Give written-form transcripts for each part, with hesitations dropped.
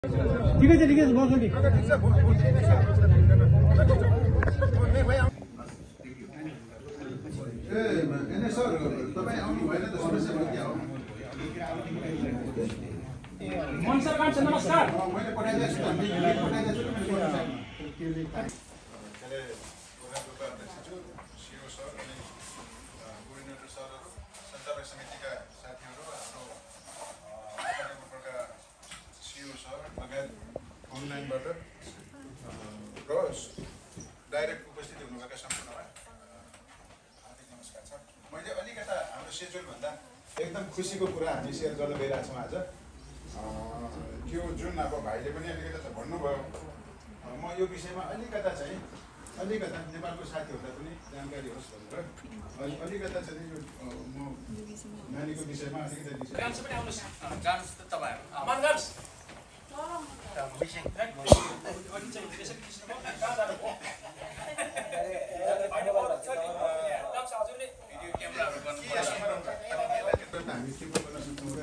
ठिकै छ बस्नु नि नमस्कार समितिका साथीहरू हाम्रो सिओ सर लगायत अनलाइनबाट र डाइरेक्ट उपस्थित हुनुभएका सम्पूर्णलाई हार्दिक नमस्कार छ। मैले अलिकता हाम्रो सेड्युलभन्दा एकदम खुसीको कुरा हामी सेयर गर्न गइरहेको छौँ आज। त्यो जुन अब भाइले पनि अलिकता भन्नुभयो, म यो विषयमा अलिकता नेपालको साथीहरूलाई पनि जानकारी होस् भनेर अलिकता चाहिँ यो म नानीको विषयमा अलिकता हामी के गर्न सक्छौँ र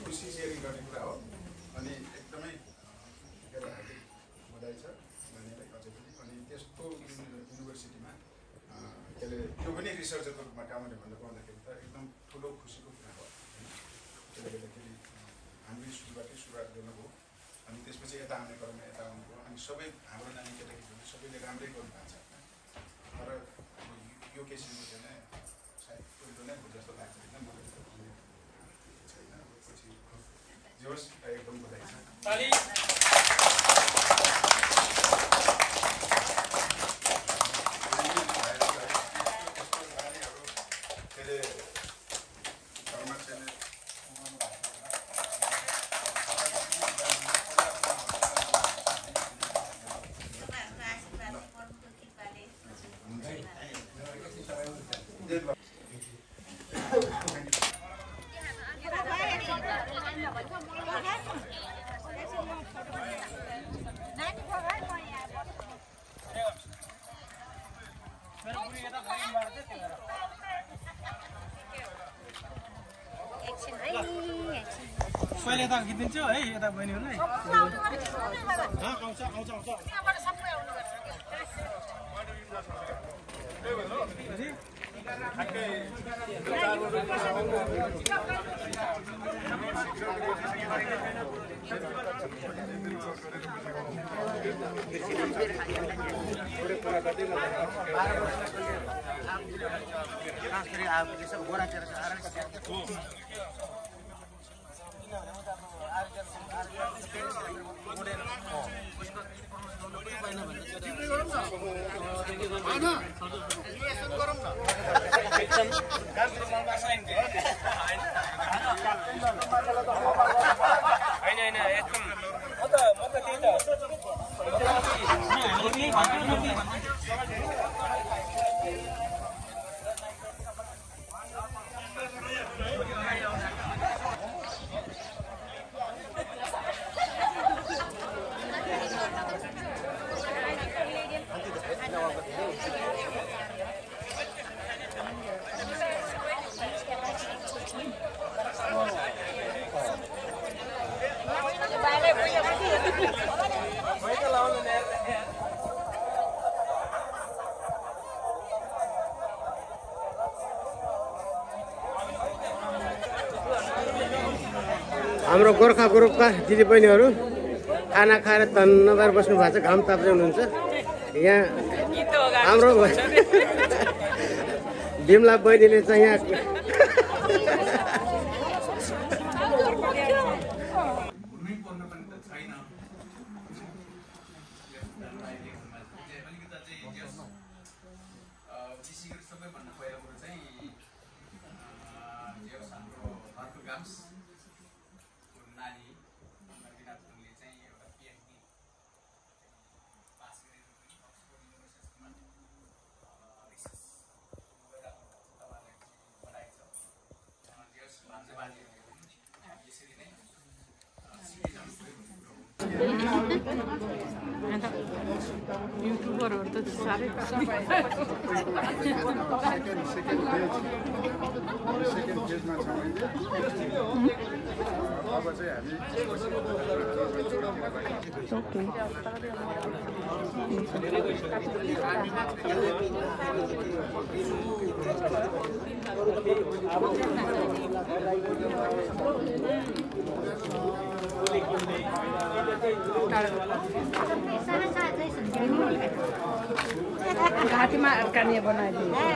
खुसी सेयरिङ गर्ने कुरा हो। अनि एकदमै बधाई छ नानीलाई अझै पनि। अनि त्यस्तो युनिभर्सिटीमा के अरे त्यो पनि रिसर्चरको रूपमा काम गर्ने भन्नु पाउँदाखेरि त एकदम ठुलो खुसीको कुरा हो। त्यसले गर्दाखेरि हामी सुरुवातै सुरुवात गर्नुभयो, अनि त्यसपछि यता आउने क्रममा यता आउनुभयो। अनि सबै हाम्रो नानी केटाकेटीहरू सबैले राम्रै गर्नु भएको छ, तर यो किसिमको चाहिँ सायद पहिलो नै हो जस्तो लाग्छ होइन मलाई छैन। पछि जे होस् एकदम बधाई छ। पहिले यता खिचिदिन्छु है यता बहिनीहरूलाई हाम्रो गोर्खा ग्रुपका दिदीबहिनीहरू खाना खाएर तन्न गरेर बस्नु भएको छ, घाम ताप्दै हुनुहुन्छ। यहाँ हाम्रो बिमला बहिनीले चाहिँ यहाँ युट्युबरहरु त सारै second page ma छ अहिले अब चाहिँ घाँटीमा अड्काने बनाइदिए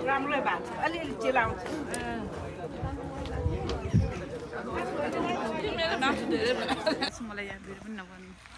राम्रै भएको छ अलिअलि चिलाउँछ मलाई याद पनि नगर्नु